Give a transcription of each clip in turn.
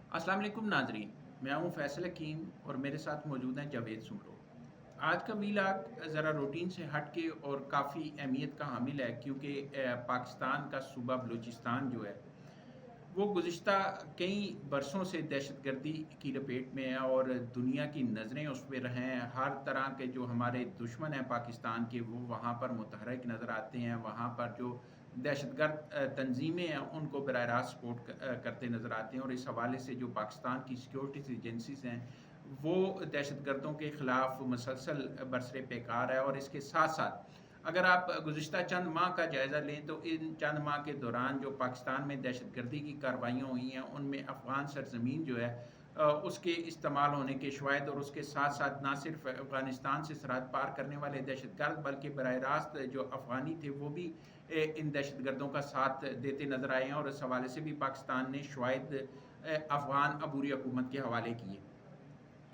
अस्सलाम वालेकुम नाजरीन। मैं हूं फैसल हकीम और मेरे साथ मौजूद हैं जावेद सुमरो। आज का वीलॉग ज़रा रूटीन से हट के और काफ़ी अहमियत का हामिल है, क्योंकि पाकिस्तान का सूबा बलूचिस्तान जो है वो गुज़िश्ता कई बरसों से दहशतगर्दी की लपेट में है और दुनिया की नज़रें उस पे हैं। हर तरह के जो हमारे दुश्मन हैं पाकिस्तान के, वो वहाँ पर मुतहर्रिक नज़र आते हैं। वहाँ पर जो दहशतगर्द तंजीमें हैं उनको बराह रास्त सपोर्ट करते नज़र आते हैं, और इस हवाले से जो पाकिस्तान की सिक्योरिटी एजेंसीज़ हैं वो दहशतगर्दों के ख़िलाफ़ मुसलसल बरसरे पैकार है। और इसके साथ साथ अगर आप गुज़िश्ता चंद माह का जायज़ा लें तो इन चंद माह के दौरान जो पाकिस्तान में दहशतगर्दी की कार्रवाइयाँ हुई हैं उनमें अफ़गान सरज़मीन जो है उसके इस्तेमाल होने के शवाहिद, और उसके साथ साथ ना सिर्फ अफ़गानिस्तान से सरहद पार करने वाले दहशतगर्द बल्कि बराह रास्त जो अफ़गानी थे वो भी इन दहशतगर्दों का साथ देते नज़र आए हैं, और इस हवाले से भी पाकिस्तान ने शवाहिद अफ़गान अबूरी हुकूमत के हवाले किए।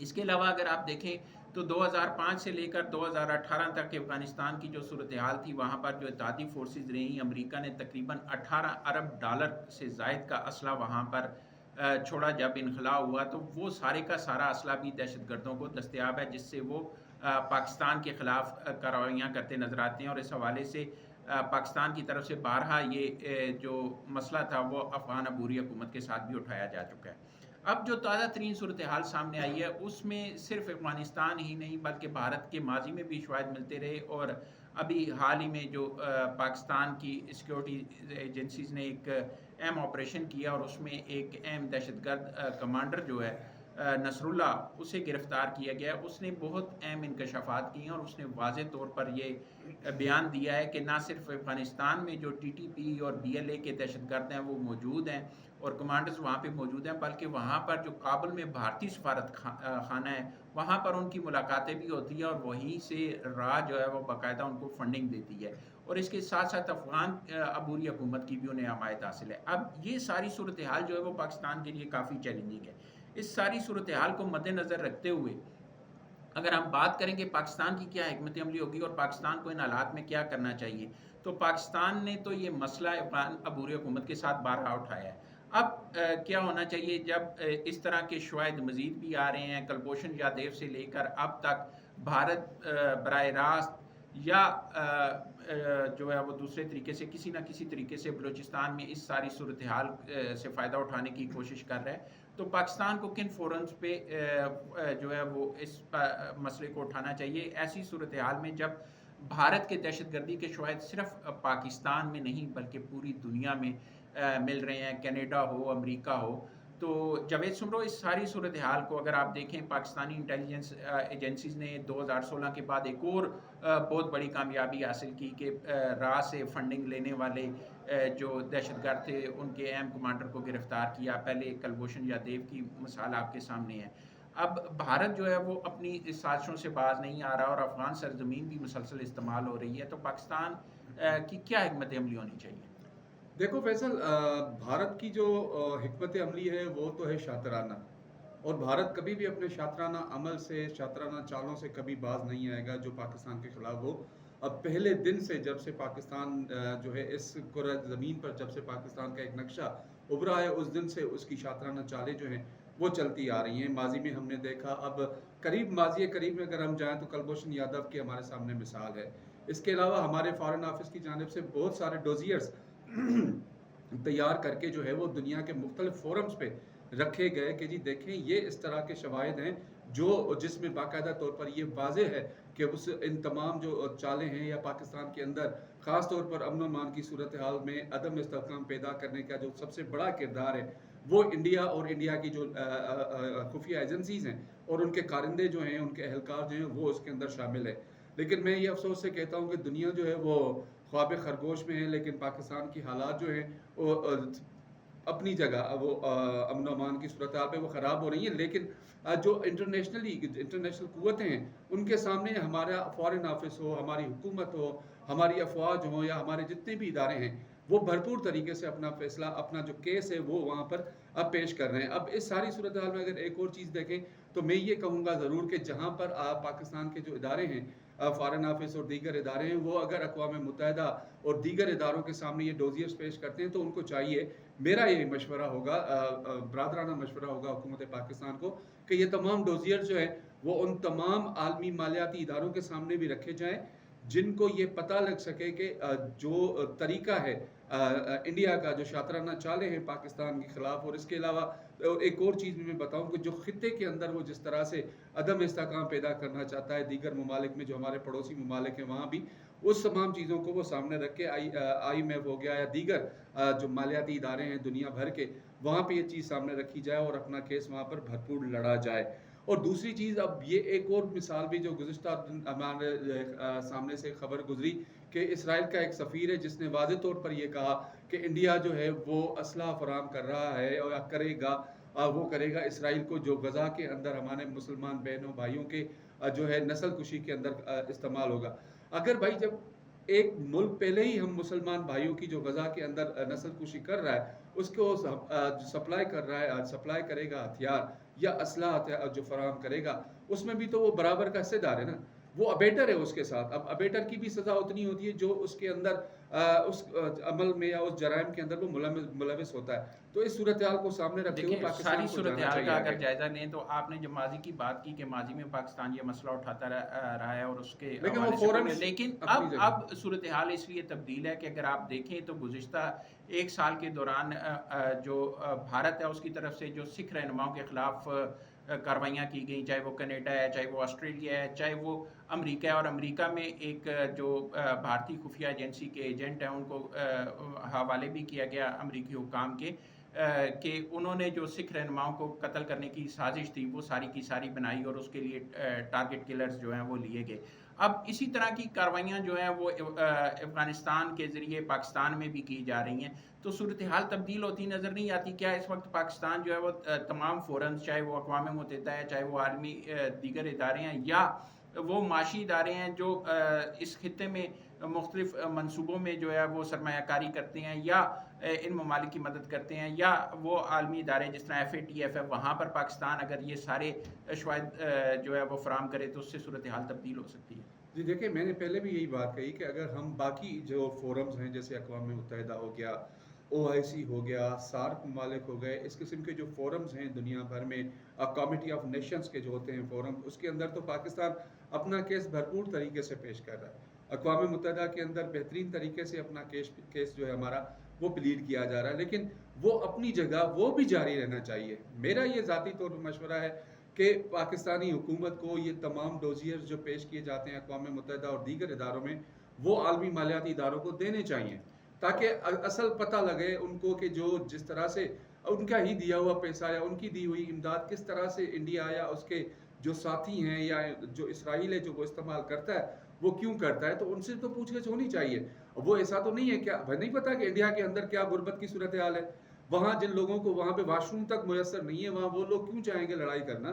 इसके अलावा अगर आप देखें तो 2005 से लेकर 2018 तक अफ़गानिस्तान की जो सूरत हाल थी, वहाँ पर जो इत्तेहादी फ़ोर्सेस रहीं, अमेरिका ने तकरीबन 18 अरब डॉलर से ज़ायद का असला वहाँ पर छोड़ा। जब इनख़ला हुआ तो वो सारे का सारा असला भी दहशतगर्दों को दस्तयाब है, जिससे वो पाकिस्तान के ख़िलाफ़ कार्रवाइयाँ करते नज़र आते हैं। और इस हवाले से पाकिस्तान की तरफ से बारहा ये जो मसला था वो अफ़गान अबूरी हुकूमत के साथ भी उठाया जा चुका है। अब जो ताज़ा तरीन सूरत हाल सामने आई है उसमें सिर्फ अफ़गानिस्तान ही नहीं बल्कि भारत के माजी में भी शवाहिद मिलते रहे, और अभी हाल ही में जो पाकिस्तान की सिक्योरिटी एजेंसीज़ ने एक अहम ऑपरेशन किया और उसमें एक अहम दहशतगर्द कमांडर जो है नसरुल्लाह, उसे गिरफ़्तार किया गया। उसने बहुत अहम इंकशाफात किए हैं और उसने वाज़ेह तौर पर ये बयान दिया है कि ना सिर्फ अफ़गानिस्तान में जो टीटीपी और बीएलए के दहशतगर्द हैं वो मौजूद हैं और कमांडर्स वहाँ पे मौजूद हैं, बल्कि वहाँ पर जो काबुल में भारतीय सफारत खाना है वहाँ पर उनकी मुलाकातें भी होती हैं, और वहीं से राह जो है वो बाकायदा उनको फंडिंग देती है। और इसके साथ साथ अफ़गान अबूरी हुकूमत की भी उन्हें हमायत हासिल है। अब ये सारी सूरत हाल जो है वो पाकिस्तान के लिए काफ़ी चैलेंजिंग है। इस सारी सूरत हाल को मद्देनज़र रखते हुए अगर हम बात करें कि पाकिस्तान की क्या हिकमत अमली होगी और पाकिस्तान को इन हालात में क्या करना चाहिए, तो पाकिस्तान ने तो ये मसला अफ़गान अबूरी हुकूमत के साथ बारहा उठाया है। अब क्या होना चाहिए जब इस तरह के शवाहिद मज़ीद भी आ रहे हैं, कुलभूषण जाधव से लेकर अब तक भारत बराह रास्त या जो है वो दूसरे तरीके से किसी न किसी तरीके से बलूचिस्तान में इस सारी सूरत हाल से फ़ायदा उठाने की कोशिश कर रहा है, तो पाकिस्तान को किन फोरम्स पे जो है वो इस मसले को उठाना चाहिए ऐसी सूरत हाल में जब भारत के दहशतगर्दी के शवाहिद सिर्फ पाकिस्तान में नहीं बल्कि पूरी दुनिया में मिल रहे हैं, कनाडा हो, अमेरिका हो। तो जावेद सुमरो, इस सारी सूरत हाल को अगर आप देखें, पाकिस्तानी इंटेलिजेंस एजेंसीज़ ने 2016 के बाद एक और बहुत बड़ी कामयाबी हासिल की कि राह से फंडिंग लेने वाले जो दहशतगर्द थे उनके अहम कमांडर को गिरफ्तार किया। पहले कुलभूषण जाधव की मिसाल आपके सामने है। अब भारत जो है वो अपनी इस साजिशों से बाज नहीं आ रहा और अफ़गान सरजमीन भी मुसलसल इस्तेमाल हो रही है, तो पाकिस्तान की क्या हिकमत अमली होनी चाहिए? देखो फैसल, भारत की जो हिकमत अमली है वो तो है शातराना। और भारत कभी भी अपने शातराना अमल से, शातराना चालों से कभी बाज नहीं आएगा जो पाकिस्तान के खिलाफ हो। अब पहले दिन से जब से पाकिस्तान जो है इस कुर्रा ज़मीन पर जब से पाकिस्तान का एक नक्शा उभरा है, उस दिन से उसकी शातराना चालें जो हैं वो चलती आ रही हैं। माजी में हमने देखा, अब करीब माजी करीब में अगर हम जाएं तो कुलभूषण यादव की हमारे सामने मिसाल है। इसके अलावा हमारे फॉरेन ऑफिस की जानिब से बहुत सारे डोजियर्स तैयार करके जो है वो दुनिया के मुख्तलिफ फोरम्स पे रखे गए कि जी देखें ये इस तरह के शवाहिद हैं जो जिसमें बाकायदा तौर पर ये वाज़ेह है कि उस इन तमाम जो चालें हैं या पाकिस्तान के अंदर ख़ास तौर पर अमन मान की सूरत हाल में अदम इस्तेहकाम पैदा करने का जो सबसे बड़ा किरदार है वो इंडिया और इंडिया की जो खुफिया एजेंसीज़ हैं और उनके कारिंदे जो हैं, उनके एहलकार जो हैं वो उसके अंदर शामिल है। लेकिन मैं ये अफसोस से कहता हूँ कि दुनिया जो है वो ख्वाब खरगोश में है, लेकिन पाकिस्तान की हालात जो हैं वो अपनी जगह वो अमन अमान की सूरत हाल पे वो ख़राब हो रही हैं। लेकिन जो इंटरनेशनल क़ुव्वतें हैं उनके सामने हमारा फॉरेन ऑफिस हो, हमारी हुकूमत हो, हमारी अफवाज हो या हमारे जितने भी इदारे हैं वो भरपूर तरीके से अपना फैसला, अपना जो केस है वो वहाँ पर अब पेश कर रहे हैं। अब इस सारी सूरत हाल में अगर एक और चीज़ देखें तो मैं ये कहूँगा ज़रूर कि जहाँ पर पाकिस्तान के जो इदारे हैं فارن آفس اور دیگر ادارے ہیں، وہ اگر اقوام متحدہ اور دیگر اداروں کے سامنے یہ ڈوزیئرز پیش کرتے ہیں تو ان کو چاہیے، میرا یہ مشورہ ہوگا، برادرانہ مشورہ ہوگا حکومت پاکستان کو، کہ یہ تمام ڈوزیئر جو ہیں وہ ان تمام عالمی مالیاتی اداروں کے سامنے بھی رکھے جائیں جن کو یہ پتہ لگ سکے کہ جو طریقہ ہے انڈیا کا، جو شاطرانہ چالیں ہیں پاکستان کے خلاف، اور اس کے علاوہ ایک اور چیز بھی میں بتاؤں کہ جو خطے کے اندر وہ جس طرح سے عدم استحکام پیدا کرنا چاہتا ہے دیگر ممالک میں، جو ہمارے پڑوسی ممالک ہیں وہاں بھی، اس تمام چیزوں کو وہ سامنے رکھ کے آئی ایم ایف ہو گیا یا دیگر جو مالیاتی ادارے ہیں دنیا بھر کے، وہاں پہ یہ چیز سامنے رکھی جائے اور اپنا کیس وہاں پر بھرپور لڑا جائے۔ اور دوسری چیز، اب یہ ایک اور مثال بھی جو گزشتہ ہمارے سامنے سے خبر گزری کہ اسرائیل کا ایک سفیر ہے جس نے واضح طور پر یہ کہا کہ انڈیا جو ہے وہ اسلحہ فراہم کر رہا ہے اور کرے گا، وہ کرے گا اسرائیل کو، جو غزہ کے اندر ہمارے مسلمان بہنوں بھائیوں کے جو ہے نسل کشی کے اندر استعمال ہوگا۔ اگر بھائی جب ایک ملک پہلے ہی ہم مسلمان بھائیوں کی جو غزہ کے اندر نسل کشی کر رہا ہے، اس کو سپلائی کر رہا ہے، سپلائی کرے گا ہتھیار یا اسلحہ جو فراہم کرے گا، اس میں بھی تو وہ برابر کا حصے دار ہے نا، وہ ابیٹر ہے اس کے ساتھ۔ اب ابیٹر کی بھی سزا اتنی ہوتی ہے جو اس کے اندر اس عمل میں یا اس جرائم کے اندر وہ ملوث ہوتا ہے۔ تو اس صورتحال کو سامنے رکھتے ہوئے دیکھیں، ساری پاکستان کو جانا صورتحال چاہیے کا اگر آگے۔ جائزہ لیں تو آپ نے جو ماضی کی بات کی کہ ماضی میں پاکستان یہ مسئلہ اٹھاتا رہا ہے اور اس کے لیکن وہ حوالے سے فورمز لیکن اپنی جگہ۔ اب صورتحال اس لیے تبدیل ہے کہ اگر آپ دیکھیں تو گزشتہ ایک سال کے دوران جو بھارت ہے اس کی طرف سے جو سکھ رہنماؤں کے خلاف کاروائیاں کی گئیں، چاہے وہ کینیڈا ہے، چاہے وہ آسٹریلیا ہے، چاہے وہ امریکہ ہے، اور امریکہ میں ایک جو بھارتی خفیہ ایجنسی کے ایجنٹ ہیں ان کو حوالے بھی کیا گیا امریکی حکام کے، کہ انہوں نے جو سکھ رہنماؤں کو قتل کرنے کی سازش تھی وہ ساری کی ساری بنائی اور اس کے لیے ٹارگٹ کلرز جو ہیں وہ لیے گئے۔ اب اسی طرح کی کاروائیاں جو ہیں وہ افغانستان کے ذریعے پاکستان میں بھی کی جا رہی ہیں، تو صورتحال تبدیل ہوتی نظر نہیں آتی۔ کیا اس وقت پاکستان جو ہے وہ تمام فورمز، چاہے وہ اقوام متحدہ ہے، چاہے وہ عالمی دیگر ادارے ہیں یا وہ معاشی ادارے ہیں جو اس خطے میں مختلف منصوبوں میں جو ہے وہ سرمایہ کاری کرتے ہیں یا ان ممالک کی مدد کرتے ہیں، یا وہ عالمی ادارے جس طرح FATF ہے، وہاں پر پاکستان اگر یہ سارے شواہد جو ہے وہ فراہم کرے تو اس سے صورتحال تبدیل ہو سکتی ہے؟ جی دیکھیں، میں نے پہلے بھی یہی بات کہی کہ اگر ہم باقی جو فورمز ہیں جیسے اقوام متحدہ ہو گیا، OIC ہو گیا، سارک ممالک ہو گئے، اس قسم کے جو فورمز ہیں دنیا بھر میں، کمیٹی آف نیشنز کے جو ہوتے ہیں فورم، اس کے اندر تو پاکستان اپنا کیس بھرپور طریقے سے پیش کر رہا ہے۔ اقوام متحدہ کے اندر بہترین طریقے سے اپنا کیس جو ہے ہمارا وہ پلیڈ کیا جا رہا ہے، لیکن وہ اپنی جگہ وہ بھی جاری رہنا چاہیے۔ میرا یہ ذاتی طور پر مشورہ ہے کہ پاکستانی حکومت کو یہ تمام ڈوزیئرز جو پیش کیے جاتے ہیں اقوام متحدہ اور دیگر اداروں میں، وہ عالمی مالیاتی اداروں کو دینے چاہیے، تاکہ اصل پتہ لگے ان کو کہ جو جس طرح سے ان کا ہی دیا ہوا پیسہ یا ان کی دی ہوئی امداد کس طرح سے انڈیا یا اس کے جو ساتھی ہیں یا جو اسرائیل ہے جو وہ استعمال کرتا ہے، وہ کیوں کرتا ہے، تو ان سے تو پوچھ گچھ ہونی چاہیے۔ وہ ایسا تو نہیں ہے، کیا نہیں پتا کہ انڈیا کے اندر کیا غربت کی صورتحال ہے؟ وہاں جن لوگوں کو وہاں پہ واش روم تک میسر نہیں ہے، وہاں وہ لوگ کیوں چاہیں گے لڑائی کرنا؟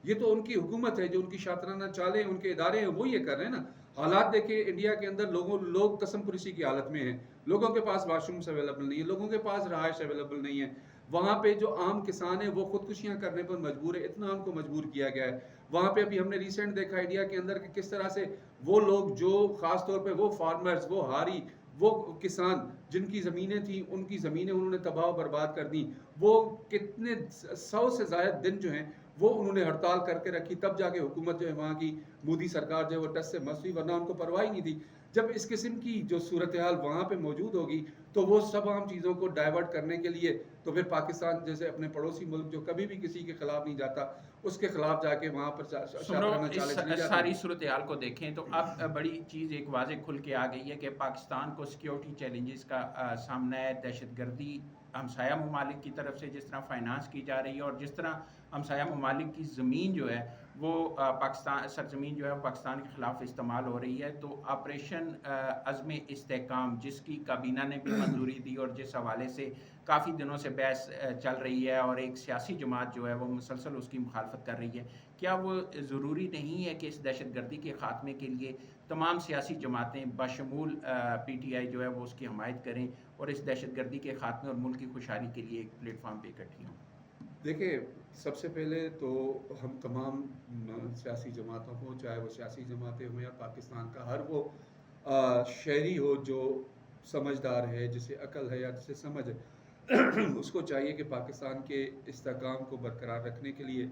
یہ تو ان کی حکومت ہے، جو ان کی شاطرانہ چالیں ان کے ادارے ہیں وہ یہ کر رہے ہیں نا۔ حالات دیکھیں انڈیا کے اندر، لوگ قسم پرسی کی حالت میں ہیں، لوگوں کے پاس واش رومز اویلیبل نہیں ہے، لوگوں کے پاس رہائش اویلیبل نہیں ہے، وہاں پہ جو عام کسان ہیں وہ خودکشیاں کرنے پر مجبور ہے، اتنا ان کو مجبور کیا گیا ہے۔ وہاں پہ ابھی ہم نے ریسنٹ دیکھا انڈیا کے اندر کہ کس طرح سے وہ لوگ جو خاص طور پہ وہ فارمرز، وہ ہاری، وہ کسان جن کی زمینیں تھیں، ان کی زمینیں انہوں نے تباہ و برباد کر دی، وہ کتنے 100 سے زائد دن جو ہیں وہ انہوں نے ہڑتال کر کے رکھی، تب جا کے حکومت جو ہے وہاں کی مودی سرکار جو ہے وہ ٹس سے مس ہوئی، ورنہ ان کو پرواہ ہی نہیں تھی۔ جب اس قسم کی جو صورتحال وہاں پہ موجود ہوگی تو وہ سب عام چیزوں کو ڈائیورٹ کرنے کے لیے تو پھر پاکستان جیسے اپنے پڑوسی ملک جو کبھی بھی کسی کے خلاف نہیں جاتا، اس کے خلاف جا کے وہاں پر سمرو، شاطرانہ چالیں چلی اس جاتی ساری ہیں۔ صورتحال کو دیکھیں تو اب بڑی چیز ایک واضح کھل کے آ گئی ہے کہ پاکستان کو سیکیورٹی چیلنجز کا سامنا ہے۔ دہشت گردی ہمسایہ ممالک کی طرف سے جس طرح فائنانس کی جا رہی ہے اور جس طرح ہمسایہ ممالک کی زمین جو ہے وہ پاکستان سرزمین جو ہے پاکستان کے خلاف استعمال ہو رہی ہے، تو آپریشن عزم استحکام جس کی کابینہ نے بھی منظوری دی اور جس حوالے سے کافی دنوں سے بحث چل رہی ہے اور ایک سیاسی جماعت جو ہے وہ مسلسل اس کی مخالفت کر رہی ہے، کیا وہ ضروری نہیں ہے کہ اس دہشت گردی کے خاتمے کے لیے تمام سیاسی جماعتیں بشمول PTI جو ہے وہ اس کی حمایت کریں اور اس دہشت گردی کے خاتمے اور ملک کی خوشحالی کے لیے ایک پلیٹ فارم پہ اکٹھی ہوں؟ देखिए, सबसे पहले तो हम तमाम सियासी जमातों को, चाहे वो सियासी जमातें हों या पाकिस्तान का हर वो शहरी हो जो समझदार है, जिसे अकल है या जिसे समझ है, उसको चाहिए कि पाकिस्तान के इस्तेहकाम को बरकरार रखने के लिए,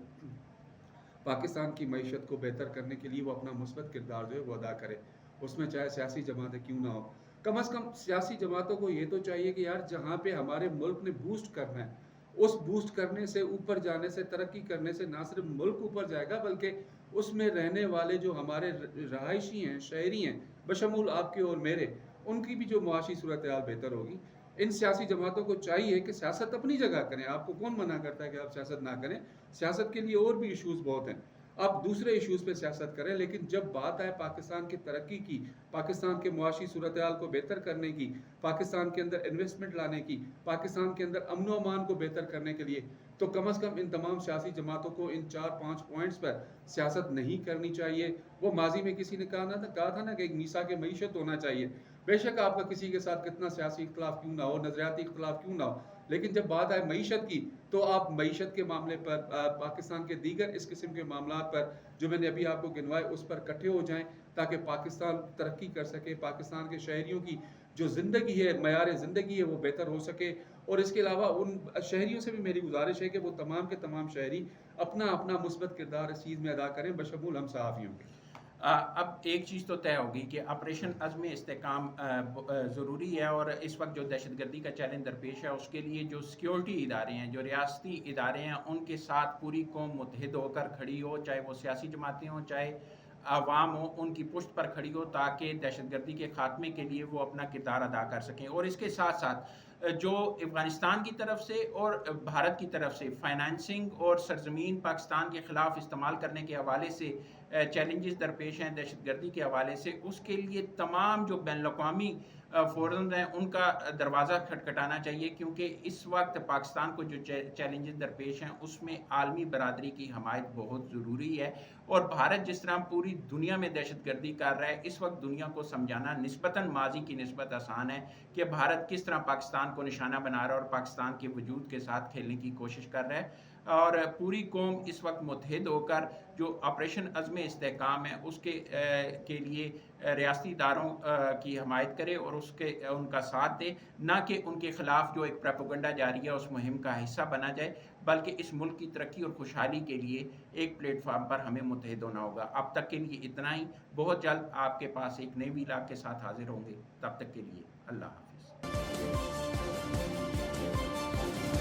पाकिस्तान की मईशत को बेहतर करने के लिए वो अपना मुस्बत किरदार जो है वो अदा करे। उसमें चाहे सियासी जमातें क्यों ना हो। कम अज़ कम सियासी जमातों को ये तो चाहिए कि यार जहाँ पे हमारे मुल्क ने बूस्ट करना है, उस बूस्ट करने से, ऊपर जाने से, तरक्की करने से ना सिर्फ मुल्क ऊपर जाएगा बल्कि उसमें रहने वाले जो हमारे रहायशी हैं, शहरी हैं, बशमूल आपके और मेरे, उनकी भी जो मुआशी सूरत हाल बेहतर होगी। इन सियासी जमातों को चाहिए कि सियासत अपनी जगह करें। आपको कौन मना करता है कि आप सियासत ना करें? सियासत के लिए और भी इश्यूज़ बहुत हैं। आप दूसरे इश्यूज़ पे सियासत करें, लेकिन जब बात आए पाकिस्तान की तरक्की की, पाकिस्तान के मुआशी सूरत हाल को बेहतर करने की, पाकिस्तान के अंदर इन्वेस्टमेंट लाने की, पाकिस्तान के अंदर अमन व अमान को बेहतर करने के लिए, तो कम अज़ कम इन तमाम सियासी जमातों को इन 4-5 पॉइंट्स पर सियासत नहीं करनी चाहिए। वो माजी में किसी ने कहा था ना कि एक मीसा के मईशत होना चाहिए। बेशक आपका किसी के साथ कितना सियासी इख्तलाफ क्यों ना हो, नज़रियाती इख्तलाफ क्यों ना हो, लेकिन जब बात आए मईशत की, तो आप मईशत के मामले पर, पाकिस्तान के दीगर इस किस्म के मामलात पर जो मैंने अभी आपको गिनवाए, उस पर इकट्ठे हो जाएं ताकि पाकिस्तान तरक्की कर सके, पाकिस्तान के शहरियों की जो ज़िंदगी है, मयार ज़िंदगी है, वो बेहतर हो सके। और इसके अलावा उन शहरियों से भी मेरी गुजारिश है कि वो तमाम के तमाम शहरी अपना अपना मुस्बत किरदार इस चीज़ में अदा करें, बशमूल हम सहाफ़ियों के। अब एक चीज़ तो तय होगी कि ऑपरेशन अज़्म इस्तेहकाम ज़रूरी है, और इस वक्त जो दहशतगर्दी का चैलेंज दरपेश है उसके लिए जो सिक्योरिटी इदारे हैं, जो रियासती इदारे हैं, उनके साथ पूरी कौम मुत्तहिद होकर खड़ी हो, चाहे वो सियासी जमातें हों, चाहे आवाम हो, उनकी पुष्ट पर खड़ी हो, ताकि दहशतगर्दी के खात्मे के लिए वो अपना किरदार अदा कर सकें। और इसके साथ साथ जो अफ़गानिस्तान की तरफ से और भारत की तरफ से फ़ाइनेंसिंग और सरज़मीन पाकिस्तान के ख़िलाफ़ इस्तेमाल करने के हवाले से चैलेंजेस दरपेश हैं दहशतगर्दी के हवाले से, उसके लिए तमाम जो बैनुल-अक़वामी फ़ोरम्स हैं उनका दरवाज़ा खटखटाना चाहिए, क्योंकि इस वक्त पाकिस्तान को जो चैलेंजेस दरपेश हैं उसमें आलमी बरादरी की हमायत बहुत ज़रूरी है। और भारत जिस तरह पूरी दुनिया में दहशतगर्दी कर रहा है, इस वक्त दुनिया को समझाना निस्बतन माज़ी की निस्बत आसान है कि भारत किस तरह पाकिस्तान को निशाना बना रहा है और पाकिस्तान के वजूद के साथ खेलने की कोशिश कर रहा है। और पूरी कौम इस वक्त मुत्तहिद होकर जो ऑपरेशन अज़्म इस्तेहकाम है उसके के लिए रियासती इदारों की हमायत करे और उसके उनका साथ दे, ना कि उनके ख़िलाफ़ जो एक प्रोपेगेंडा जारी है उस मुहिम का हिस्सा बना जाए, बल्कि इस मुल्क की तरक्की और खुशहाली के लिए एक प्लेटफार्म पर हमें मुत्तहिद होना होगा। अब तक के लिए इतना ही। बहुत जल्द आपके पास एक नए वीलाग के साथ हाजिर होंगे। तब तक के लिए अल्लाह हाफ़िज़।